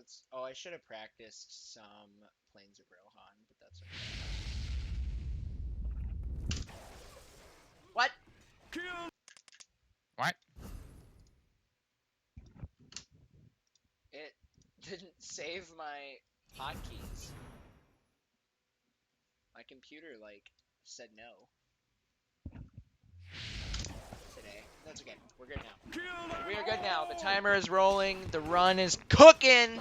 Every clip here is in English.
let's. Oh, I should have practiced some Plains of Rohan, but that's okay. What? What? It didn't save my hotkeys. My computer, like, said no. Today. That's okay. We're good now. We are good now. The timer is rolling. The run is cooking.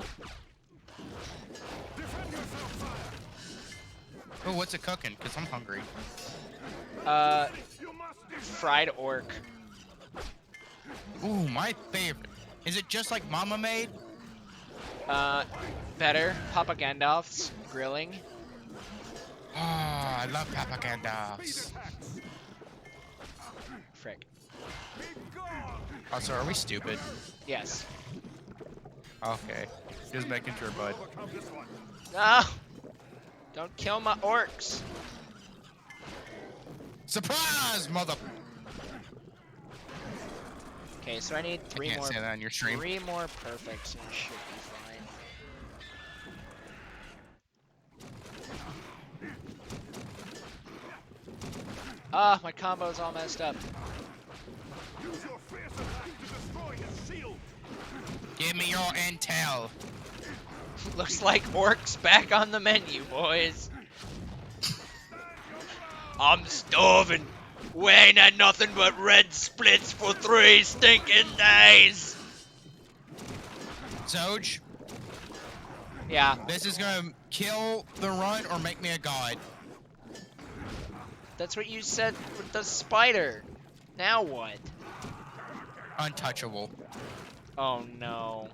Oh, what's it cooking? Because I'm hungry. Fried orc. Ooh, my favorite. Is it just like Mama made? Better. Papa Gandalf's grilling. Oh, I love Papa Gandalf's. Frick. Oh, so are we stupid? Yes. Okay. Just making sure, bud. No! Don't kill my orcs. Surprise, mother... Okay, so I need I can't say that on your stream. 3 more perfects and it should be fine. Ah, my combo's all messed up. Give me your intel. Looks like orcs back on the menu, boys. I'm starving. We ain't had nothing but red splits for 3 stinking days. Zoj, Yeah. this is gonna kill the run or make me a god. That's what you said with the spider. Now what? Untouchable. Oh no.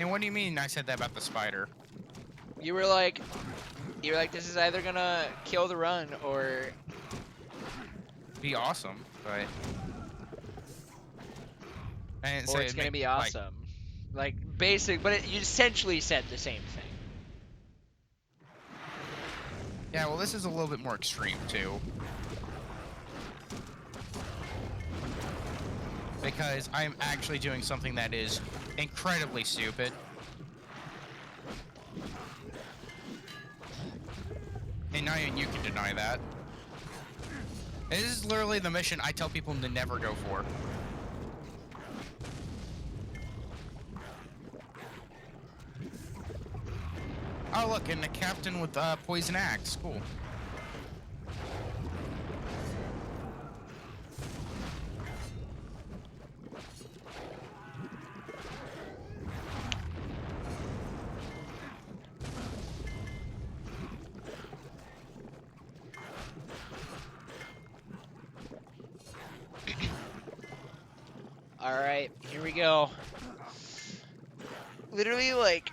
And what do you mean I said that about the spider? You were like, this is either gonna kill the run or... Be awesome, but... I didn't Or say it's it'd gonna make, be awesome. Like, basic, but you essentially said the same thing. Yeah, well, this is a little bit more extreme, too. Because I'm actually doing something that is incredibly stupid. And not even you can deny that. This is literally the mission I tell people to never go for. Oh, look, and the captain with poison axe. Cool. Alright, here we go. Literally, like,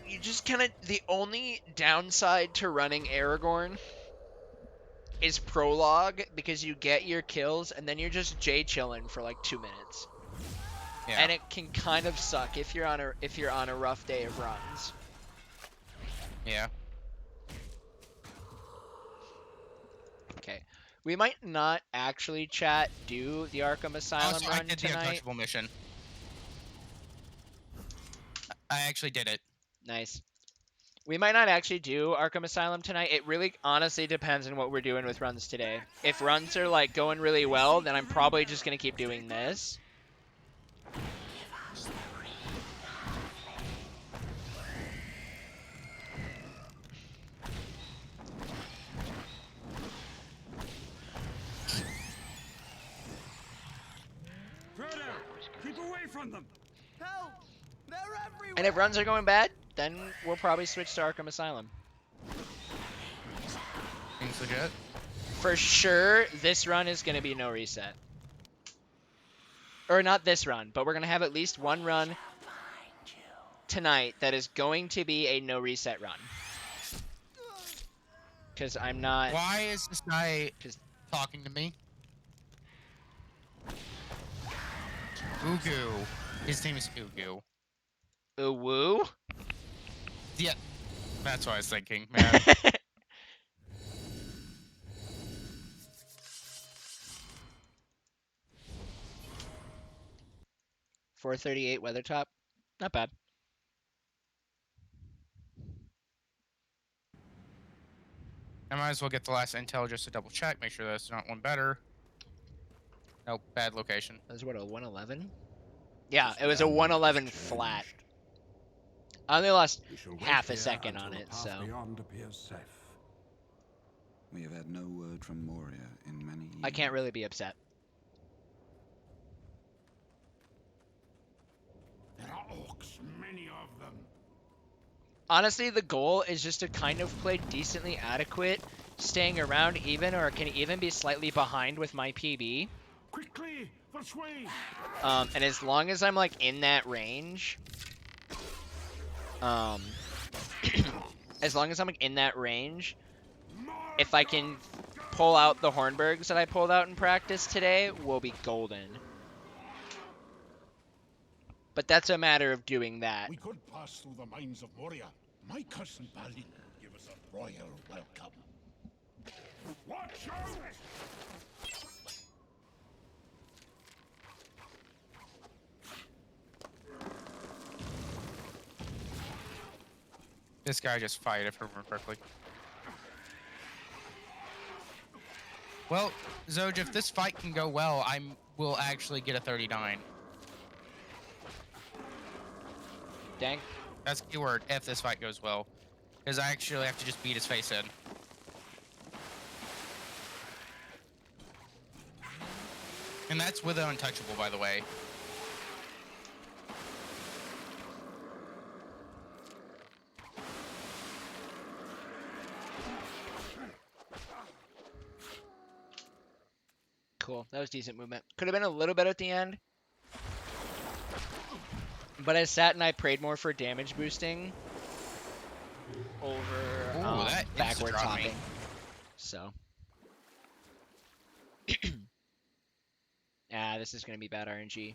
you just kind of... The only downside to running Aragorn is prologue, because you get your kills, and then you're just J-chilling for like 2 minutes. Yeah. And it can kind of suck if you're on a rough day of runs. Yeah. Okay. We might not actually, chat, do the Arkham Asylum Also, run I did tonight. the untouchable mission. I actually did it. Nice. We might not actually do Arkham Asylum tonight. It really honestly depends on what we're doing with runs today. If runs are like going really well, then I'm probably just going to keep doing this. Keep away from them. Help! They're everywhere. And if runs are going bad, then we'll probably switch to Arkham Asylum. Seems legit. For sure, this run is going to be no reset. Or not this run, but we're going to have at least one run tonight that is going to be a no reset run. Because I'm not... Why is this guy talking to me? Ugu. His name is Ugu. Woo? Yeah. That's what I was thinking, man. 438 Weathertop. Not bad. I might as well get the last intel just to double check, make sure that's not one better. Nope, bad location. That was what, a 111? Yeah, it was a 111 flat. I only lost half a second on it, so. Beyond appears safe. We have had no word from Moria in many years. I can't really be upset. There are orcs, many of them. Honestly, the goal is just to kind of play decently adequate, staying around even, or can even be slightly behind with my PB. Quickly, this way. And as long as I'm like in that range, as long as I'm in that range, if I can pull out the Hornbergs that I pulled out in practice today, we'll be golden. But that's a matter of doing that. We could pass through the mines of Moria. My cousin Balin give us a royal welcome. Watch out! This guy just fired, if I remember correctly. Well, Zoj, if this fight can go well, will actually get a 39. Dang. That's the keyword, if this fight goes well. Because I actually have to just beat his face in. And that's with an untouchable, by the way. Cool. That was decent movement. Could have been a little better at the end. But I sat and I prayed more for damage boosting over Ooh, that backwards insta-dropped me. hopping. So. This is going to be bad RNG.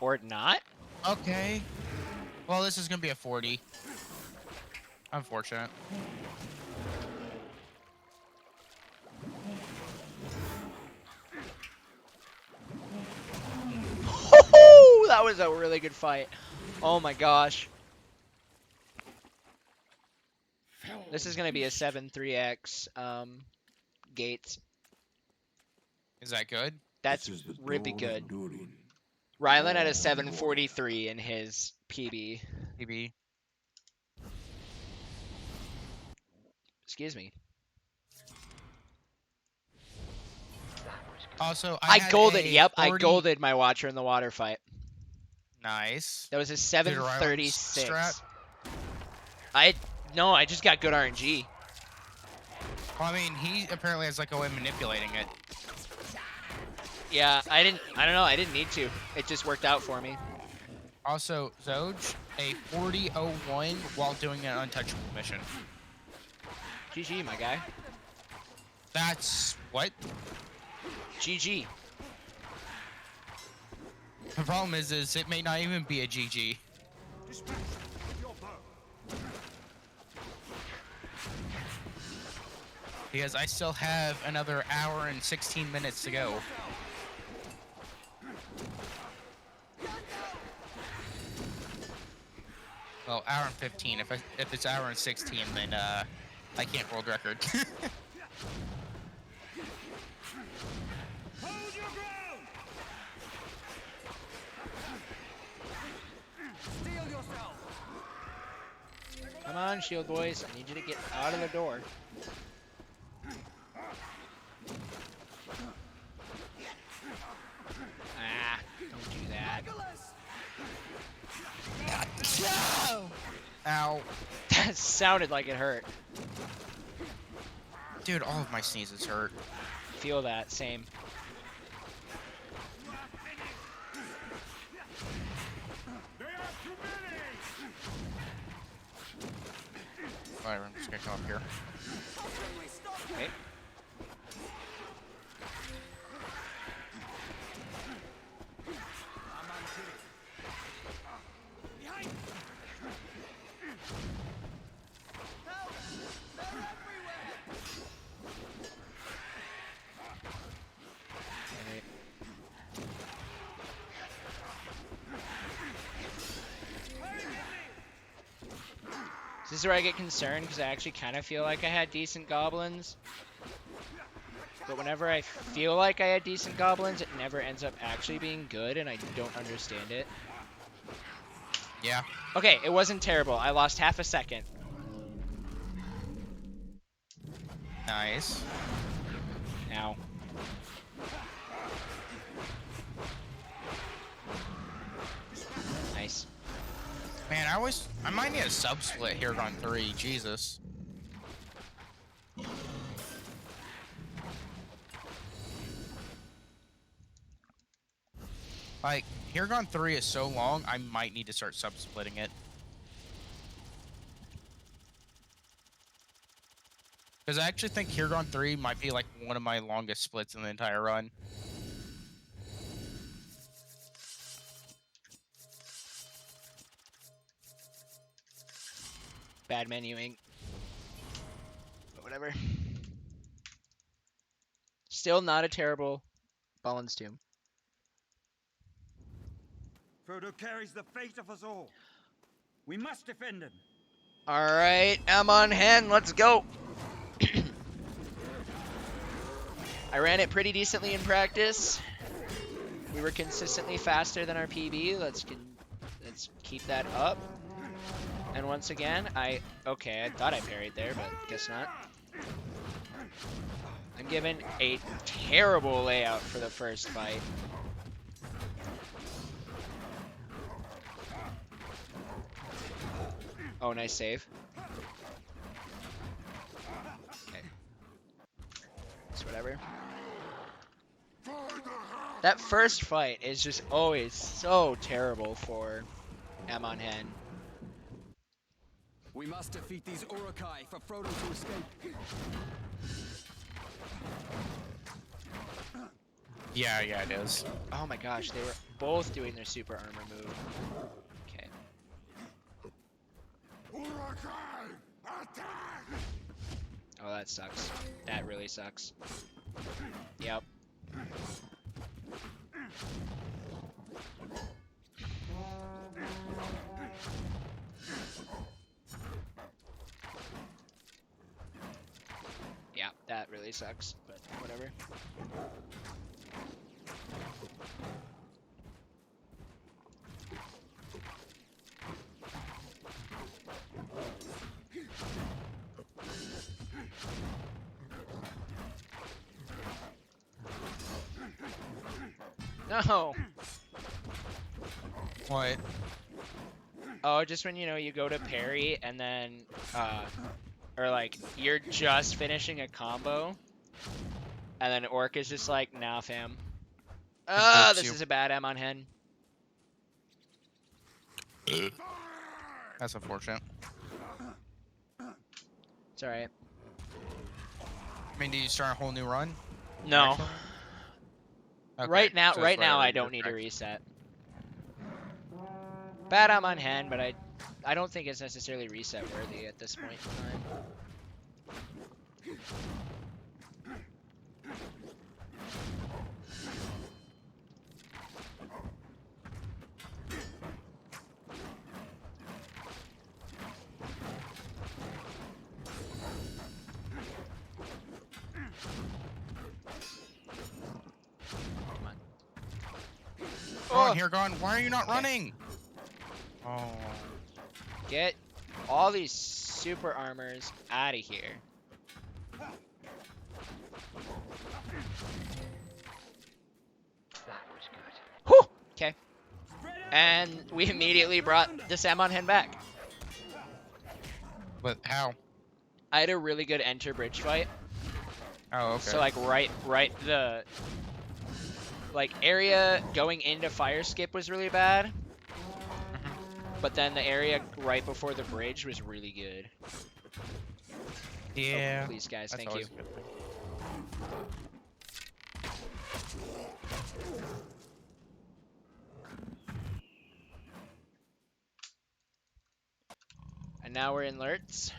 Or not? Okay. Well, this is going to be a 40. Unfortunate. That was a really good fight. Oh my gosh. This is going to be a 7-3x Gates. Is that good? That's really good. Rylan had a 743 in his PB. PB. Excuse me. Also, I had golded. a Yep, 40... I golded my Watcher in the water fight. Nice. That was a 736. Strat? No, I just got good RNG. Well, I mean, he apparently has like a way of manipulating it. Yeah, I don't know, I didn't need to. It just worked out for me. Also, Zoj, a 40-01 while doing an untouchable mission. GG, my guy. That's what? GG. The problem is it may not even be a GG. Because I still have another hour and 16 minutes to go. Well, hour and 15. If it's hour and 16, then I can't world record. Hold your ground! Steel yourself. Come on, shield boys. I need you to get out of the door. Don't do that. Ow. That sounded like it hurt. Dude, all of my sneezes hurt. Feel that, same. They are too many! Whatever, I'm just gonna come up here. Okay. This is where I get concerned because I actually kind of feel like I had decent goblins. But whenever I feel like I had decent goblins, it never ends up actually being good, and I don't understand it. Yeah. Okay, it wasn't terrible. I lost half a second. Nice. Ow. Nice. Man, I might need a sub split here on 3. Jesus. Like, Hirgon 3 is so long, I might need to start sub splitting it. Because I actually think Hirgon 3 might be like one of my longest splits in the entire run. Bad menuing. But whatever. Still not a terrible Ballin's Tomb. Frodo carries the fate of us all. We must defend him. Alright, I'm on hand. Let's go. I ran it pretty decently in practice. We were consistently faster than our PB. Let's keep that up. And once again, okay, I thought I parried there, but guess not. I'm given a terrible layout for the first fight. Oh, nice save. Okay. It's whatever. That first fight is just always so terrible for Amon Hen. We must defeat these Urukai for Frodo to escape. Yeah, it is. Oh my gosh, they were both doing their super armor move. Okay. Oh, that sucks. That really sucks. Yep. Yeah, that really sucks, but whatever. No! What? Oh, just when, you go to parry and then, or like, you're just finishing a combo, and then Orc is just like, nah, fam. Ah, this is a bad Amon Hen. That's unfortunate. It's alright. I mean, do you start a whole new run? No. Okay, Right now, so it's whatever, I you're don't need a correct. reset. Bad Amon Hen, but I don't think it's necessarily reset worthy at this point in time. Come on. Come on, Hirgon, why are you not running? Oh. Get all these super armors out of here. Whew! Okay. And we immediately brought the Amon Hen back. But how? I had a really good enter bridge fight. Oh, okay. So like right the area going into fire skip was really bad. But then the area right before the bridge was really good. Yeah. Oh, please, guys, thank you. always a good thing. And now we're in Lurtz.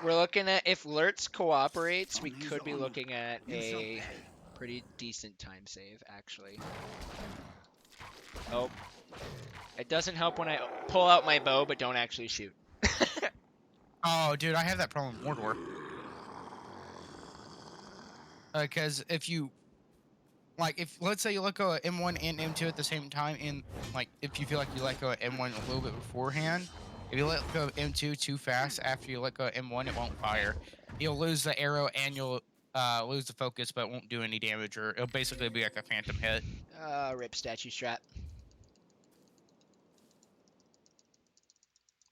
We're looking at, if Lurtz cooperates, we could be looking at a pretty decent time save, actually. Oh. It doesn't help when I pull out my bow but don't actually shoot. Oh, dude, I have that problem in Mordor. Because if you, like, if let's say you let go of M1 and M2 at the same time, and like if you feel like you let go of M1 a little bit beforehand, if you let go of M2 too fast after you let go of M1, it won't fire. You'll lose the arrow and you'll lose the focus, but it won't do any damage, or it'll basically be like a phantom hit. Rip statue strat.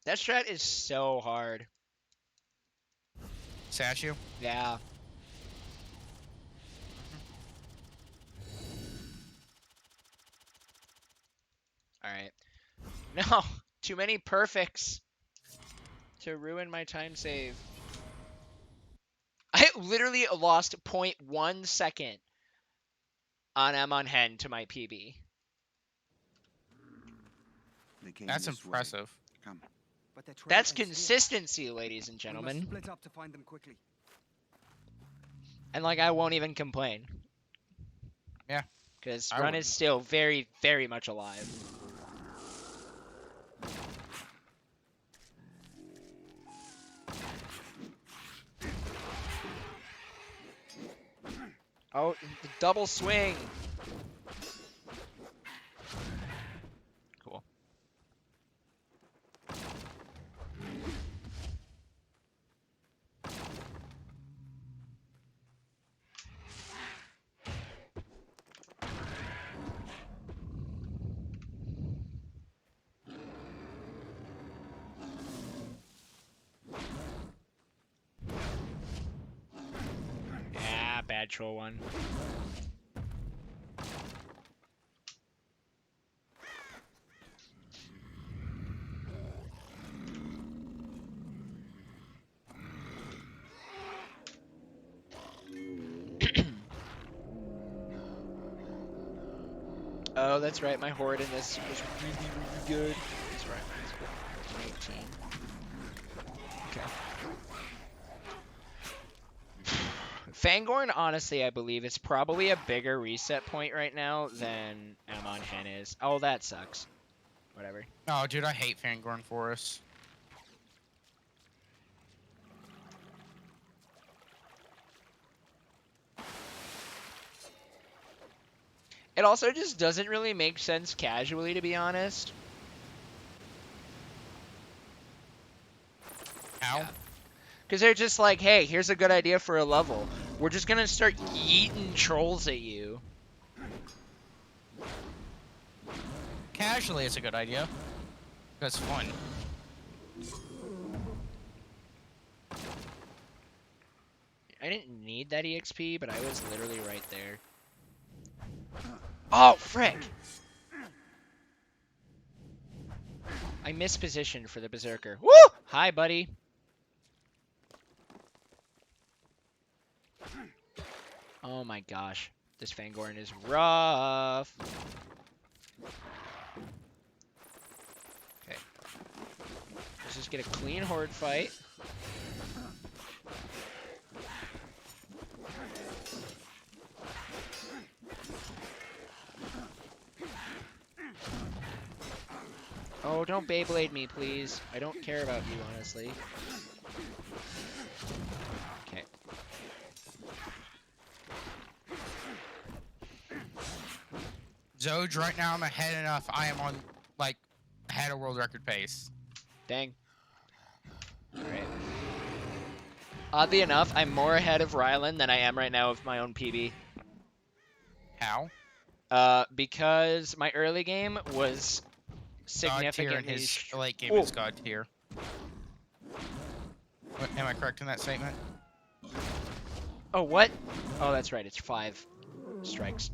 That strat is so hard. Statue. Yeah. Alright. No! Too many perfects to ruin my time save. I literally lost 0.1 second on M on Hen to my PB. They came That's this way. impressive. Come. But their trail That's ends here. consistency, ladies and We gentlemen. must split up to find them quickly. And like, I won't even complain. Yeah. Because I Run wouldn't. is still very, very much alive. Oh, the double swing. Cool. Yeah, bad troll one. Oh, that's right. My horde in this was really, really good. That's right. That's good. 18. Okay. Fangorn, honestly, I believe is probably a bigger reset point right now than Amon Hen is. Oh, that sucks. Whatever. Oh, dude, I hate Fangorn Forest. It also just doesn't really make sense casually, to be honest. How? Because they're just like, hey, here's a good idea for a level. We're just going to start yeeting trolls at you. Casually, it's a good idea. That's fun. I didn't need that EXP, but I was literally right there. Oh, frick! I mispositioned for the Berserker. Woo! Hi, buddy. Oh my gosh. This Fangorn is rough. Okay. Let's just get a clean horde fight. Oh, don't Beyblade me, please. I don't care about you, honestly. Okay. Zoj, right now I'm ahead enough. I am on, like, ahead of world record pace. Dang. Alright. Oddly enough, I'm more ahead of Rylan than I am right now of my own PB. How? Because my early game was God tier and significantly... his late game Ooh. is God tier. Am I correct in that statement? Oh, what? Oh, that's right. It's 5 strikes.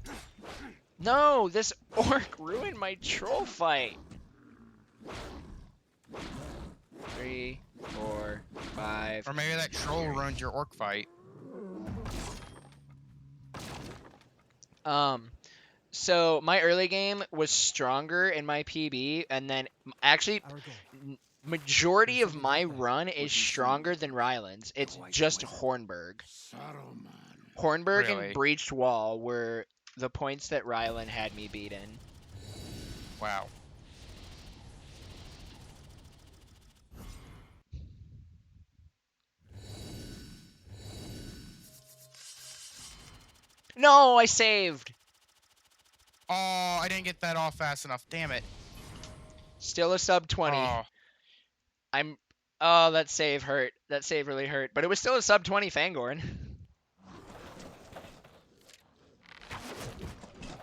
No! This orc ruined my troll fight! 3, 4, 5... Or maybe that troll ruined your orc fight. So my early game was stronger in my PB, and then actually Aragorn. majority of my run is stronger than Ryland's. It's just Hornburg. Saruman. Hornburg Really? and Breached Wall were the points that Ryland had me beaten. Wow. No, I saved. Oh, I didn't get that off fast enough. Damn it. Still a sub 20. Oh, I'm. Oh, that save hurt. That save really hurt. But it was still a sub 20 Fangorn.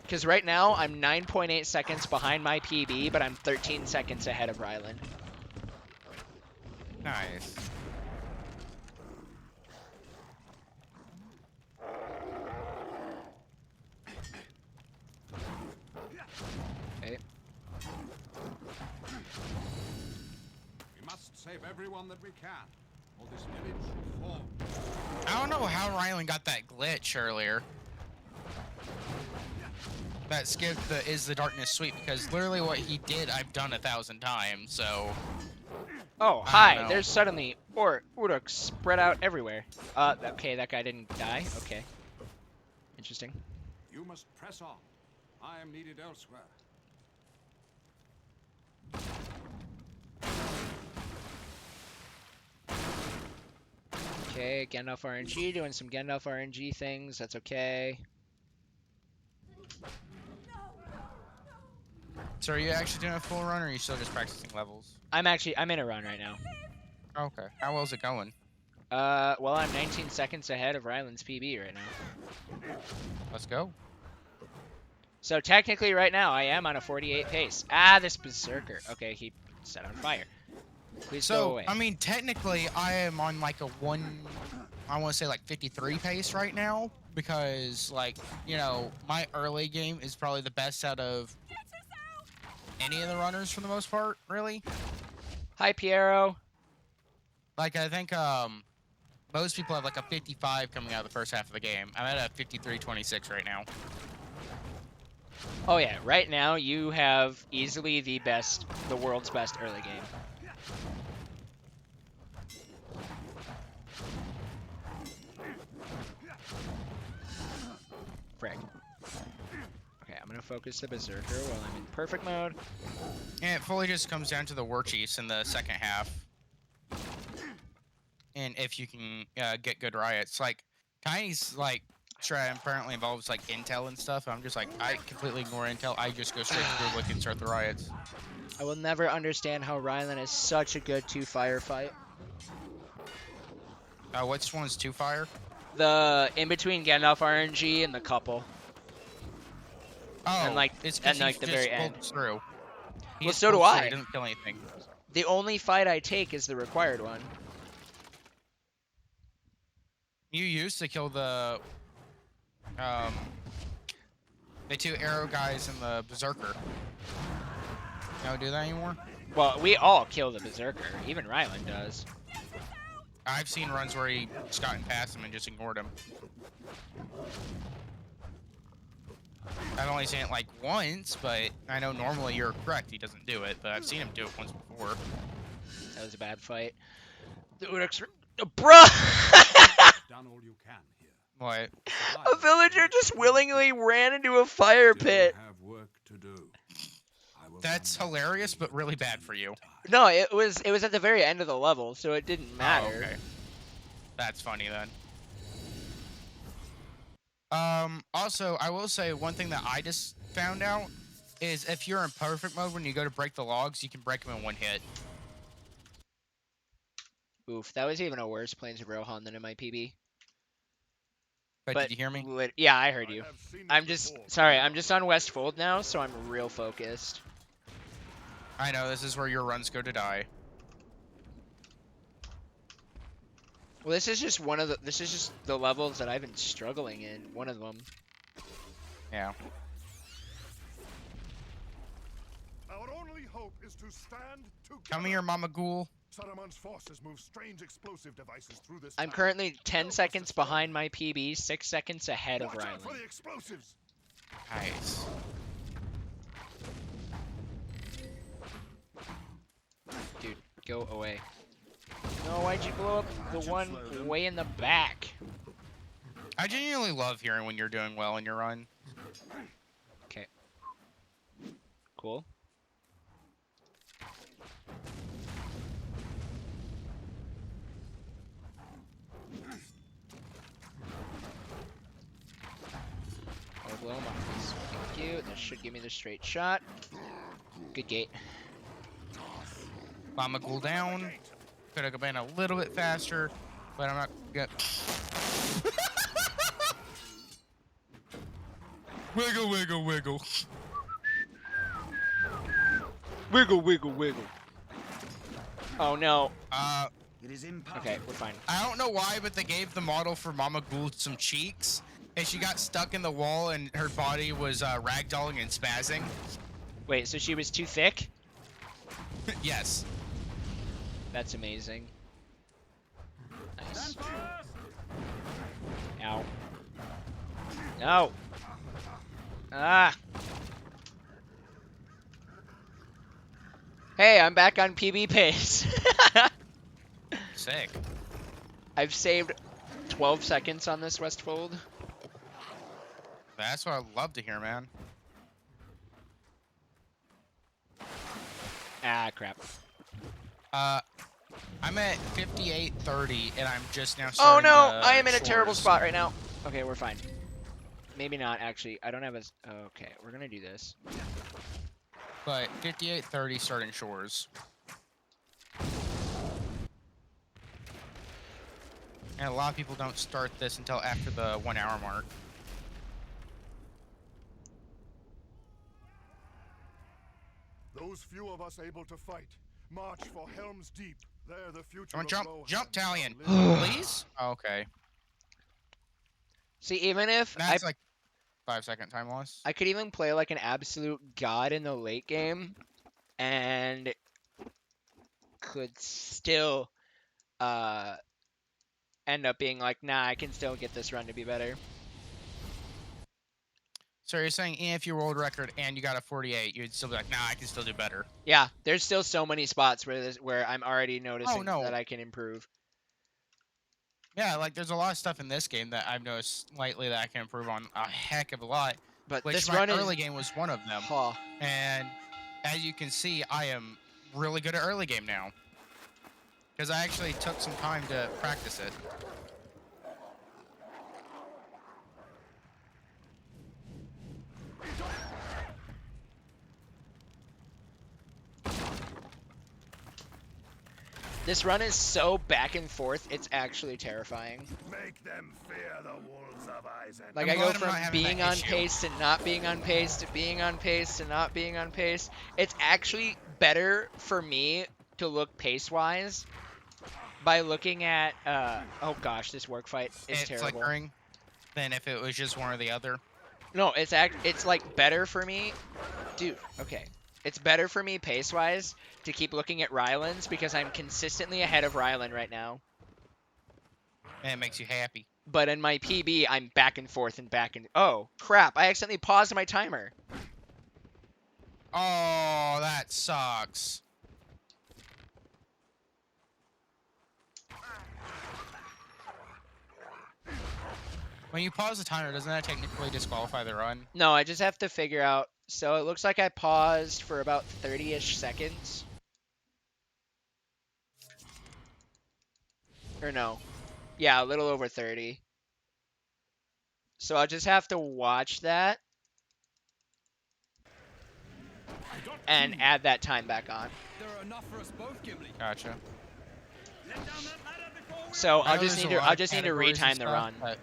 Because right now, I'm 9.8 seconds behind my PB, but I'm 13 seconds ahead of Ryland. nice. Okay. We must save everyone that we can, or this village will fall. I don't know how Rylan got that glitch earlier. That skipped the Is the Darkness Sweet, because literally what he did, I've done 1,000 times, so... Oh, I hi. don't know. There's suddenly Uruks spread out everywhere. Okay, that guy didn't die. Okay. Interesting. You must press on. I am needed elsewhere. Okay, Gandalf RNG doing some Gandalf RNG things. That's okay. So are you actually doing a full run, or are you still just practicing levels? I'm in a run right now. Okay. How well is it going? Well, I'm 19 seconds ahead of Ryland's PB right now. Let's go. So technically right now I am on a 48 pace. Ah, this Berserker. Okay, he set on fire. Please go So, away. I mean, technically, I am on like a I want to say like 53 pace right now, because like, you know, my early game is probably the best out of any of the runners for the most part, really. Hi, Piero. Like, I think, most people have like a 55 coming out of the first half of the game. I'm at a 53.26 right now. Oh yeah, right now you have easily the world's best early game. Frick. Okay, I'm gonna focus the Berserker while I'm in perfect mode. And it fully just comes down to the War Chiefs in the second half. And if you can get good riots. Like, Tiny's, like, strat apparently involves, like, intel and stuff. I'm just like, I completely ignore intel. I just go straight to Google and start the riots. I will never understand how Rylan is such a good 2 firefight. Which one's 2 fire? The in between Gandalf RNG and the couple. Oh, And, like- it's and, 'cause like, he the just very pulled end. through. He Well, just so do pulls through, I. He doesn't kill anything. The only fight I take is the required one. You used to kill the 2 arrow guys and the Berserker. You don't do that anymore? Well, we all kill the Berserker. Even Rylan does. I've seen runs where he just gotten past him and just ignored him. I've only seen it like once, but I know normally you're correct. He doesn't do it, but I've seen him do it once before. That was a bad fight. The Uruks... Bruh! Done all you can here. What? A villager just willingly ran into a fire Still pit. have work to do. I will That's come back hilarious, to but you really in bad due for you. time. No, it was at the very end of the level, so it didn't matter. Oh, okay. That's funny then. Also, I will say one thing that I just found out is if you're in perfect mode, when you go to break the logs, you can break them in 1 hit. Oof, that was even a worse Plains of Rohan than in my PB. But did you hear me? Yeah, I heard I you. have seen this I'm just before. sorry. I'm just on West Fold now, so I'm real focused. I know, this is where your runs go to die. Well, this is just the levels that I've been struggling in. One of them. Yeah. Our only hope is to stand together. Come here, Mama Ghoul. Saruman's forces move strange explosive devices through this I'm town. currently 10 Help us seconds destroy behind my PB, 6 seconds ahead of Watch out for Rylan. the explosives. Nice. Dude, go away. No, why'd you blow up the one way in the back? I genuinely love hearing when you're doing well in your run. Okay. Cool. 2. That should give me the straight shot. Good gate. Mama cool down. Could have been a little bit faster, but I'm not good. Wiggle, wiggle, wiggle. Wiggle, wiggle, wiggle. Oh no. It is impossible. Okay, we're fine. I don't know why, but they gave the model for Mama Ghoul some cheeks, and she got stuck in the wall, and her body was ragdolling and spazzing. Wait, so she was too thick? Yes. That's amazing. Nice. Stand fast! Ow. No. Ah. Hey, I'm back on PB pace. Sick. I've saved 12 seconds on this Westfold. That's what I'd love to hear, man. Ah, crap. I'm at 58:30, and I'm just now Oh starting no, the I am in a terrible chores. spot right now. Okay, we're fine. Maybe not, actually. I don't have a... Okay, we're gonna do this. But 58:30 starting shores. And a lot of people don't start this until after the 1 hour mark. Those few of us able to fight, march for Helm's Deep. There the future Come on, of jump, Rohan jump, Talion, shall live. please. Oh, okay, See, even if that's like 5-second time loss. I could even play like an absolute god in the late game and could still end up being like, nah, I can still get this run to be better. So you're saying if you world record and you got a 48, you'd still be like, nah, I can still do better. Yeah, there's still so many spots where I'm already noticing no. that I can improve. Yeah, like there's a lot of stuff in this game that I've noticed lately that I can improve on a heck of a lot. But Which this my run is... early game was one of them. Huh. And as you can see, I am really good at early game now. Because I actually took some time to practice it. This run is so back and forth, it's actually terrifying. Make them fear the wolves of Eisen. Like, I'm I go glad I'm from not having being that on issue. pace to not being on pace to being on pace to not being on pace. It's actually better for me to look pace-wise by looking at, oh gosh, this work fight is It's terrible. flickering than if it was just one or the other. No, it's like better for me, dude. Okay, it's better for me pace-wise to keep looking at Rylands because I'm consistently ahead of Ryland right now. And it makes you happy. But in my PB, I'm back and forth and back and... Oh, crap. I accidentally paused my timer. Oh, that sucks. When you pause the timer, doesn't that technically disqualify the run? No, I just have to figure out... So it looks like I paused for about 30-ish seconds. Or no. Yeah, a little over 30. So I'll just have to watch that. And add that time back on. There are enough for us both, Gimli. Gotcha. Let down that ladder before we... So I I'll know just there's need a to lot I'll of just need to categories and retime the stuff, run. but-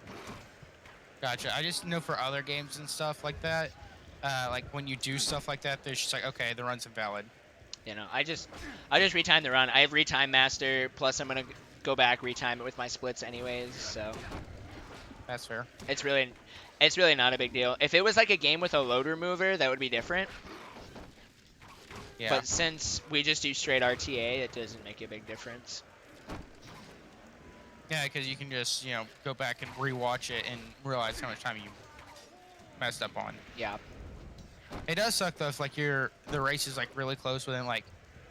Gotcha. I just know for other games and stuff like that, like when you do stuff like that, there's just like, okay, the run's invalid. You know, I just retime the run. I have retime master, plus I'm gonna go back retime it with my splits anyways. So That's fair. it's really not a big deal. If it was like a game with a load remover, that would be different. Yeah. But since we just do straight RTA, it doesn't make a big difference. Yeah, because you can just, go back and rewatch it and realize how much time you messed up on. Yeah. It does suck though if like the race is like really close within like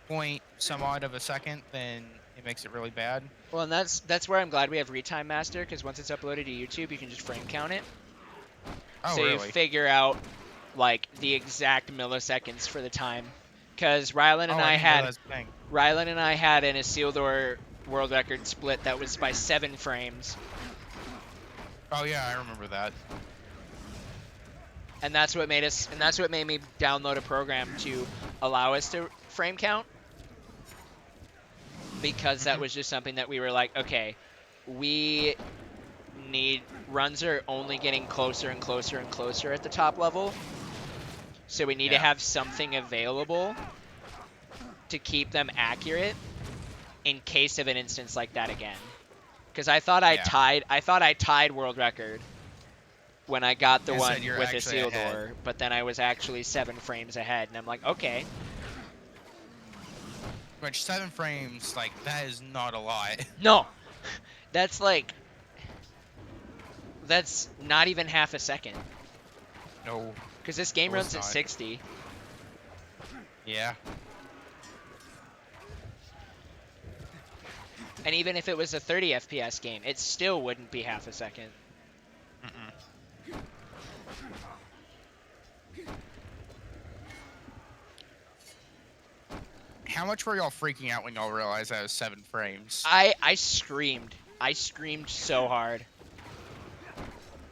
point some odd of a second, then it makes it really bad. Well, and that's where I'm glad we have retime master, because once it's uploaded to YouTube, you can just frame count it. Oh, So really? you figure out like the exact milliseconds for the time. Because Rylan and I didn't know had that was a thing. Rylan and I had an Isildur world record split that was by 7 frames. Oh yeah, I remember that. And that's what made us, and that's what made me download a program to allow us to frame count. Because that was just something that we were like, okay, we need, runs are only getting closer and closer and closer at the top level. So we need to have something available to keep them accurate in case of an instance like that again. Because I thought I tied world record when I got the one with Isildur, but then I was actually 7 frames ahead, and I'm like, okay. Which 7 frames, like, that is not a lot. No, that's like, that's not even half a second. No. Because this game runs at 60. Yeah. And even if it was a 30 FPS game, it still wouldn't be half a second. How much were y'all freaking out when y'all realized that was 7 frames? I screamed. I screamed so hard.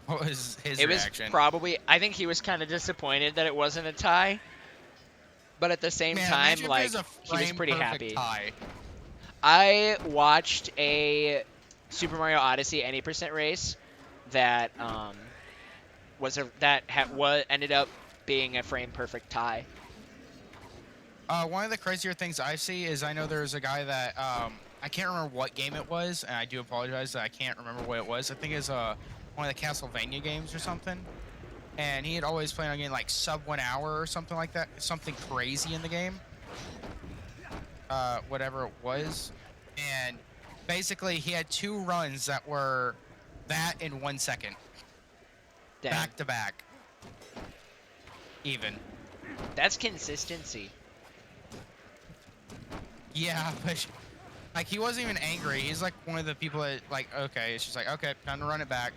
What was his It reaction? was probably, I think he was kind of disappointed that it wasn't a tie. But at the same time, like, he was pretty happy. Tie. I watched a Super Mario Odyssey any percent race that ended up being a frame perfect tie. One of the crazier things I see is I know there's a guy that I can't remember what game it was, and I do apologize that I can't remember what it was. I think it's one of the Castlevania games or something. And he had always planned on getting like sub 1 hour or something like that, something crazy in the game. Whatever it was. And basically he had 2 runs that were that in 1 second. Dang. Back to back. Even. That's consistency. Yeah, but like he wasn't even angry. He's like one of the people that like, okay, it's just like, okay, time to run it back.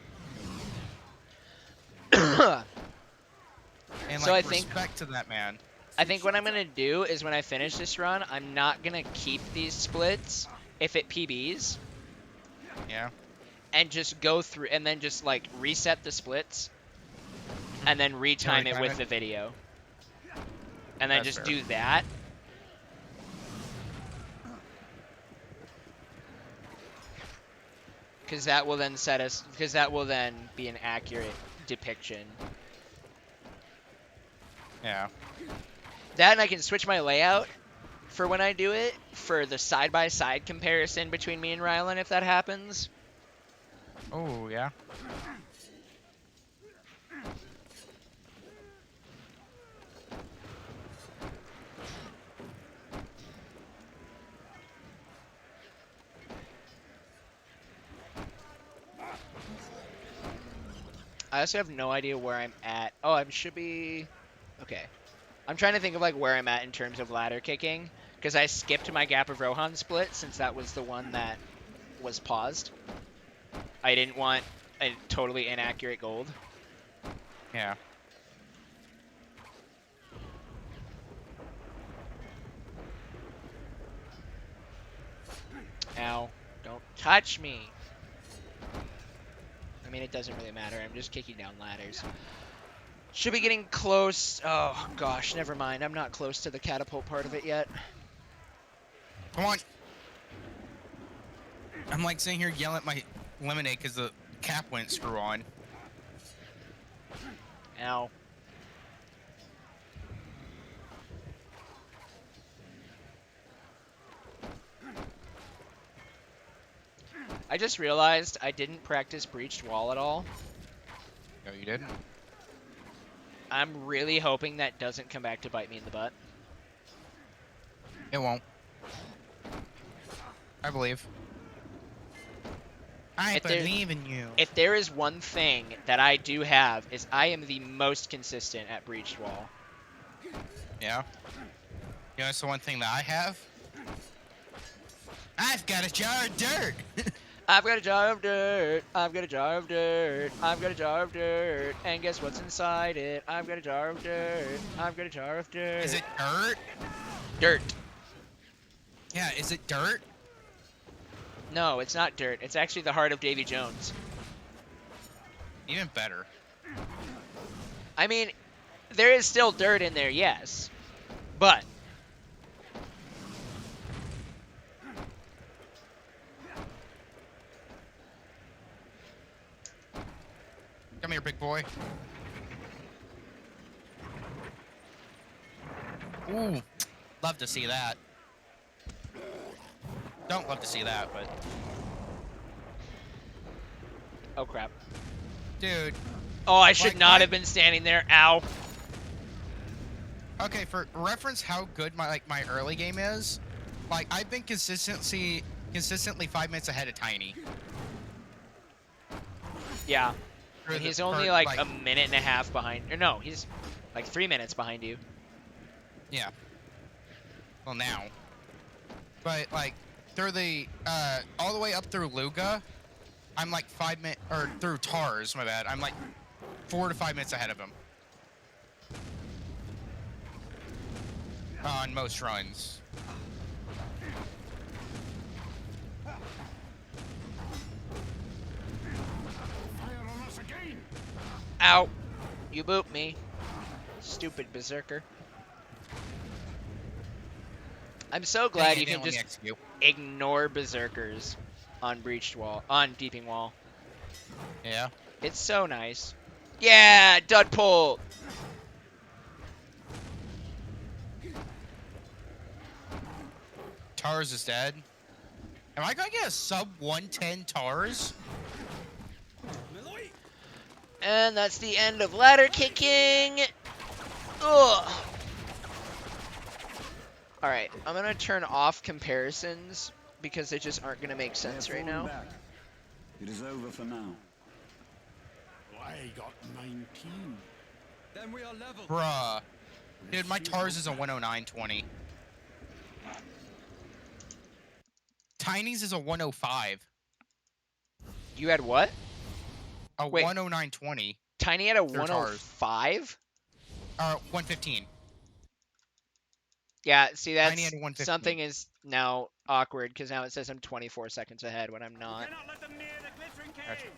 And So like, I think, respect to that man. I think what I'm gonna do is when I finish this run, I'm not gonna keep these splits if it PBs. Yeah. And just go through, and then just like reset the splits, and then retime it with the video. And then That's just fair. do that. Because that will then set us, because that will then be an accurate depiction. Yeah. That, and I can switch my layout for when I do it, for the side-by-side comparison between me and Rylan if that happens. Oh, yeah. I also have no idea where I'm at. Oh, I should be... Okay. I'm trying to think of like where I'm at in terms of ladder kicking, because I skipped my Gap of Rohan split since that was the one that was paused. I didn't want a totally inaccurate gold. Yeah. Ow. Don't touch me. I mean, it doesn't really matter. I'm just kicking down ladders. Should be getting close. Oh, gosh. Never mind. I'm not close to the catapult part of it yet. Come on. I'm like sitting here yelling at my lemonade because the cap went screw on. Ow. I just realized I didn't practice breached wall at all. No, you didn't? I'm really hoping that doesn't come back to bite me in the butt. It won't. I believe. I believe in you. If there is one thing that I do have, is I am the most consistent at breached wall. Yeah. You know, it's the one thing that I have. I've got a jar of dirt. I've got a jar of dirt. I've got a jar of dirt. I've got a jar of dirt. And guess what's inside it? I've got a jar of dirt. I've got a jar of dirt. Is it dirt? Dirt. Yeah, is it dirt? No, it's not dirt. It's actually the heart of Davy Jones. Even better. I mean, There is still dirt in there, yes. But Come here, big boy. Ooh, love to see that. Don't love to see that, but oh crap. dude. Oh, I should Like, not have been standing there. Ow. Okay, for reference, how good my early game is. Like I've been consistently 5 minutes ahead of Tiny. Yeah. For And the- he's only for, like a minute and a half behind. Or no, he's like 3 minutes behind you. Yeah. Well, now. But like through the all the way up through Luga, I'm like 5 minutes, or through Tars, my bad. I'm like 4 to 5 minutes ahead of him. On most runs. Fire on us again! Ow. You booped me. Stupid berserker. I'm so glad you Dang it, can they let me just execute. ignore berserkers on breached wall, on deeping wall. Yeah. It's so nice. Yeah, dud pull. Tars is dead. Am I gonna get a sub 110 Tars? And that's the end of ladder kicking. Ugh. Alright, I'm gonna turn off comparisons because they just aren't gonna make sense right now. Back. It is over for now. I got 19. Then we are level. Bruh. Dude, my Tars is a 109.20. Tiny's is a 105. You had what? A Wait. 109.20. Tiny had a They're tars. 105? Or 115. Yeah, see, that's Tiny had 115. something is now awkward because now it says I'm 24 seconds ahead when I'm not. Cannot let them near the glittering Gotcha. cave.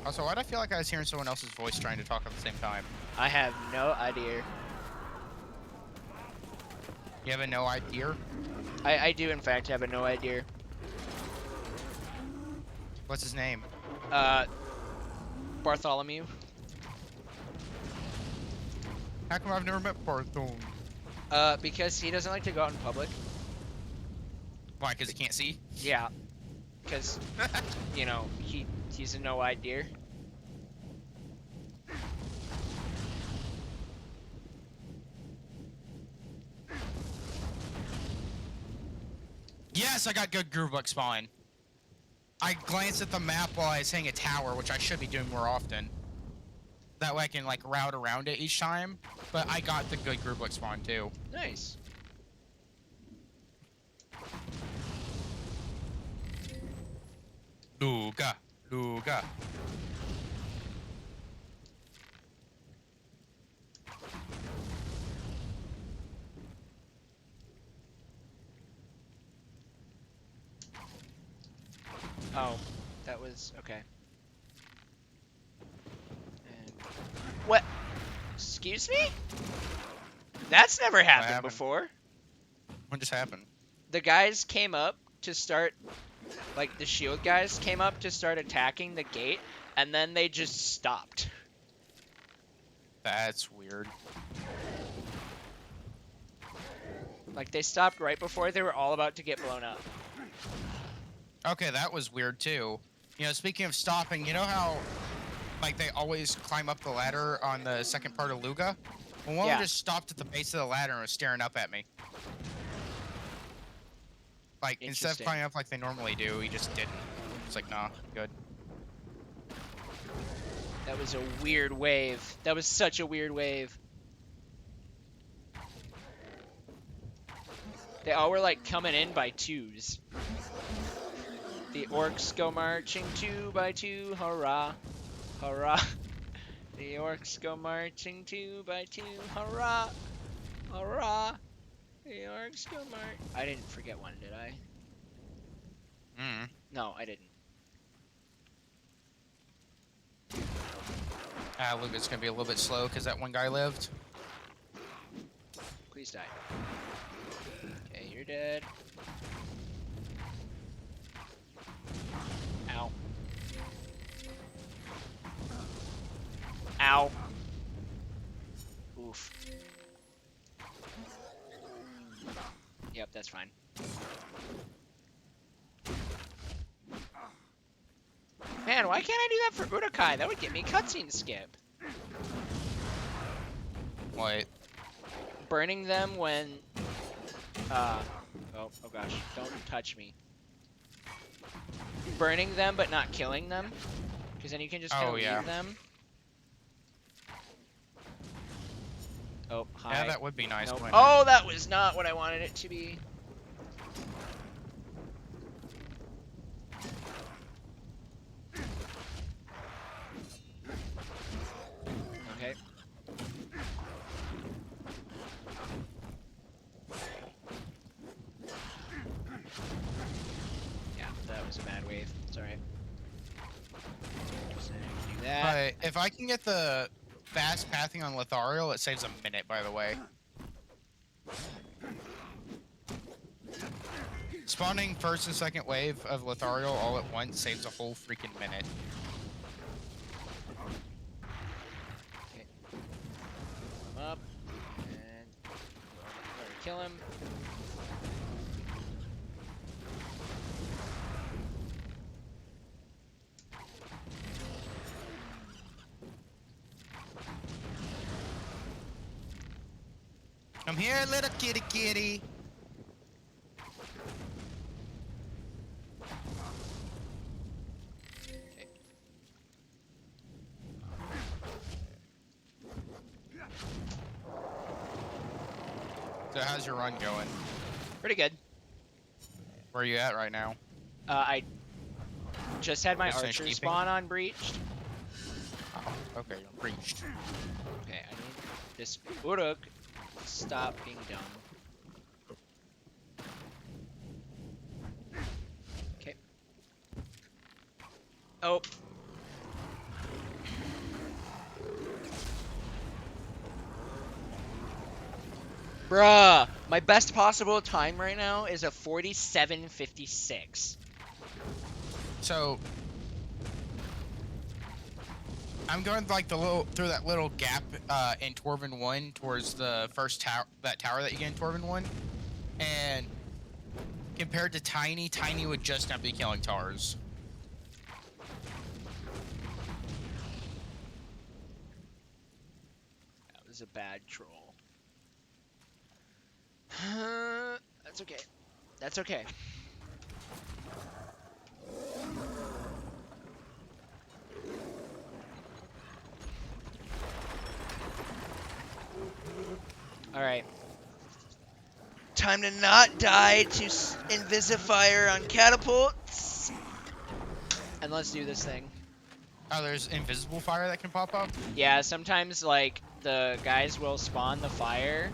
Also, why'd I feel like I was hearing someone else's voice trying to talk at the same time? I have no idea. You have no idea? I do, in fact, have a no idea. What's his name? Bartholomew. How come I've never met Bartholomew? Because he doesn't like to go out in public. Why, because he can't see? Yeah. Because, you know, he's a no idea. Yes, I got good groove luck spawn. I glanced at the map while I was hitting a tower, which I should be doing more often. That way I can like route around it each time. But I got the good groove luck spawn too. Nice. Luga, Luga. Oh, that was okay. And what? Excuse me? That's never happened happened? before. What just happened? The guys came up to start, like the shield guys came up to start attacking the gate, and then they just stopped. That's weird. Like they stopped right before they were all about to get blown up. Okay, that was weird too. You know, speaking of stopping, you know how like they always climb up the ladder on the second part of Luga? Well, one of Yeah. them just stopped at the base of the ladder and was staring up at me. Like, instead of Interesting. climbing up like they normally do, he just didn't. It's like, nah, good. That was a weird wave. That was such a weird wave. They all were like coming in by twos. The orcs go marching 2 by 2, hurrah, hurrah. The orcs go marching 2 by 2, hurrah, hurrah. The orcs go march. I didn't forget one, did I? Mm. No, I didn't. Luga's gonna be a little bit slow because that one guy lived. Please die. Okay, you're dead. Ow. Ow. Oof. Yep, that's fine. Man, why can't I do that for Urukai? That would get me cutscene skip. What? Burning them when... oh gosh, don't touch me. Burning them but not killing them. Because then you can just kind of leave them. Oh, hi. Yeah, that would be nice. Nope. Wouldn't Oh, that was not what I wanted it to be. Okay. Yeah, that was a bad wave. It's alright. So do that. But if I can get the fast pathing on Lithariel, it saves a minute, by the way. Spawning first and second wave of Lithariel all at once saves a whole freaking minute. Okay. Come up. And kill him. Come here, little kitty kitty. Okay. So how's your run going? Pretty good. Where are you at right now? I just had my Just finished archer keeping? spawn on breached. Oh, okay, you're breached. Okay, I need this Uruk to stop being dumb. Okay. Oh. Bruh, my best possible time right now is a 47:56. So I'm going like through that little gap in Torvin 1 towards the first tower, that tower that you get in Torvin 1, and compared to Tiny would just not be killing towers. That was a bad troll. That's okay. That's okay. Alright. Time to not die to Invisifire on catapults. And let's do this thing. Oh, there's invisible fire that can pop up? Yeah, sometimes, like, the guys will spawn the fire,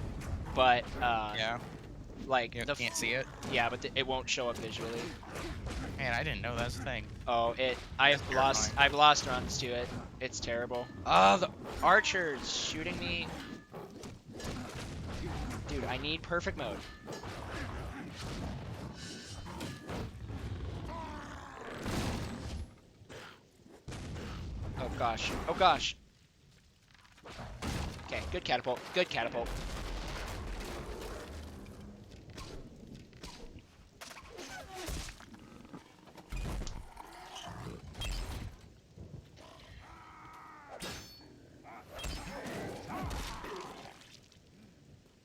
but, Yeah. like, You the can't see it? yeah, but it won't show up visually. Man, I didn't know that was a thing. Oh, I've terrifying. lost runs to it. It's terrible. Oh, the archers shooting me. Dude, I need perfect mode. Oh gosh. Oh gosh. Okay, good catapult. Good catapult.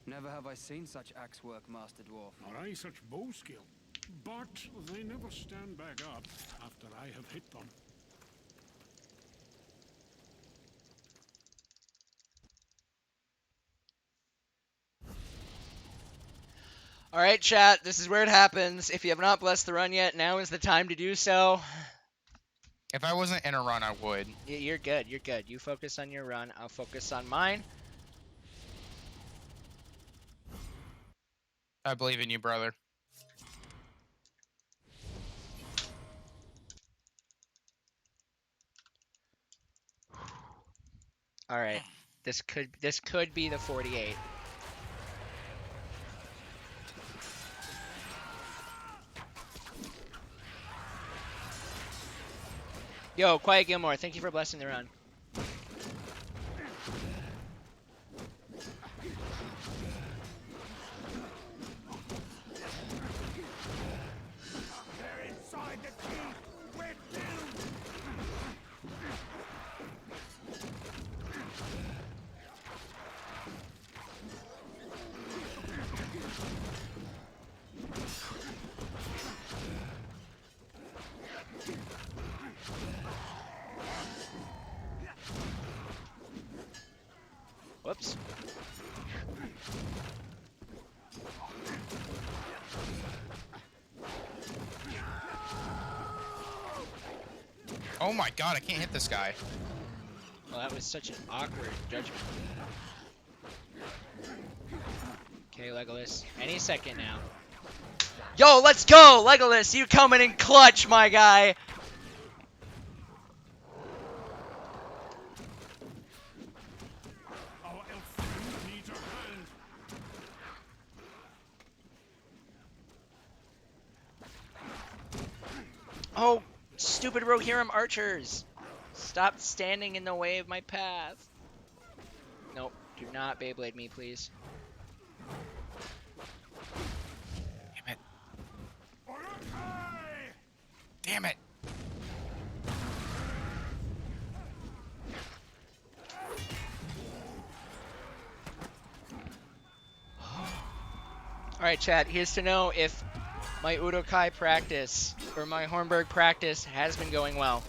Never have I seen such axe work, Master Dwarf. Nor I such bow skill. But they never stand back up after I have hit them. Alright, chat, this is where it happens. If you have not blessed the run yet, now is the time to do so. If I wasn't in a run, I would. You're good, you're good. You focus on your run, I'll focus on mine. I believe in you, brother. Alright. This could be the 48. Yo, Quiet Gilmore, thank you for blessing the run. They're inside the keep. We're doomed. Whoops. Oh my god, I can't hit this guy. Well, that was such an awkward judgment. Okay, Legolas. Any second now. Yo, let's go, Legolas! You coming in clutch, my guy! Our elf friend needs a hand. Oh, stupid Rohirrim archers! Stop standing in the way of my path. Nope, do not Beyblade me, please. Damn it. Urukai! Damn it. Alright, chat, here's to know if my Udokai practice, or my Hornburg practice, has been going well.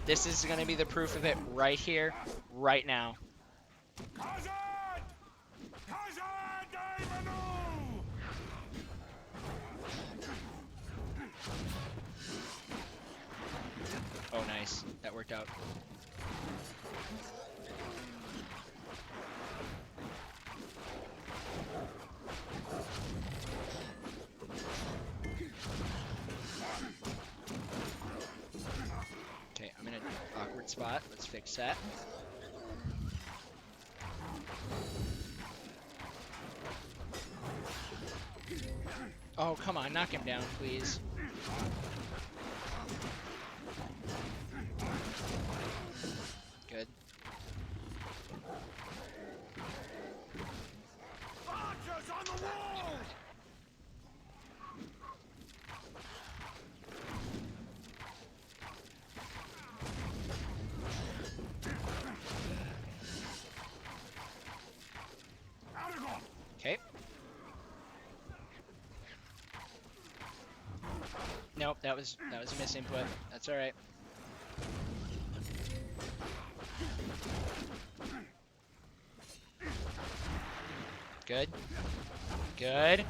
This is going to be the proof of it right here, right now. Cousin! Cousin Daimonu! Oh, nice. That worked out. Okay, I'm in an awkward spot. Let's fix that. Oh, come on. Knock him down, please. Good. Archers on the wall! Aragorn! Okay. Nope, that was a misinput. That's all right. Good. Good.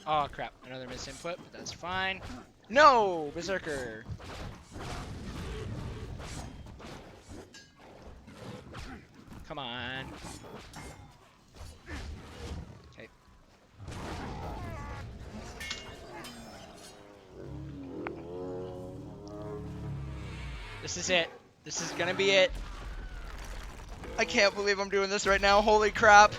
Oh crap, another misinput, but that's fine. No, Berserker. Come on. Okay. This is it. This is gonna be it. I can't believe I'm doing this right now. Holy crap.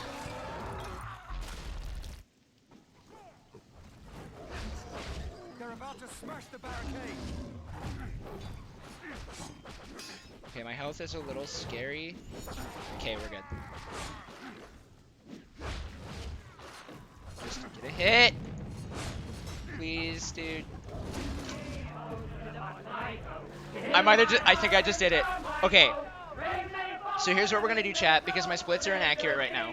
They're about to smash the barricade. Okay, my health is a little scary. Okay, we're good. Just get a hit. Please, dude. I think I just did it. Okay. So here's what we're gonna do, chat, because my splits are inaccurate right now.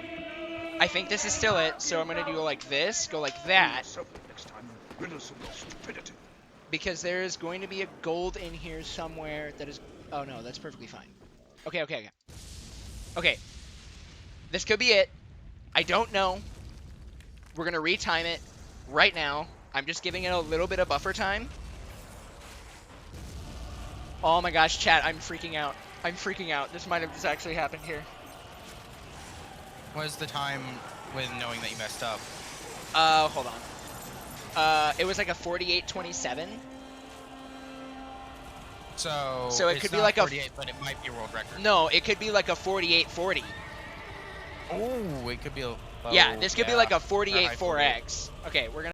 I think this is still it, so I'm gonna do like this, go like that, Next time, rid us of your stupidity. because there is going to be a gold in here somewhere that is... Oh no, that's perfectly fine. Okay, okay, okay. Okay. This could be it. I don't know. We're gonna retime it right now. I'm just giving it a little bit of buffer time. Oh my gosh, chat, I'm freaking out. I'm freaking out. This might have just actually happened here. What is the time with knowing that you messed up? Hold on. It was like a 48:27. So it it's could be not like a 48, but it might be a world record. No, it could be like a 48:40. Oh, it could be a Yeah, this could be like a 48 Or high 48. 4x. Okay, we're gonna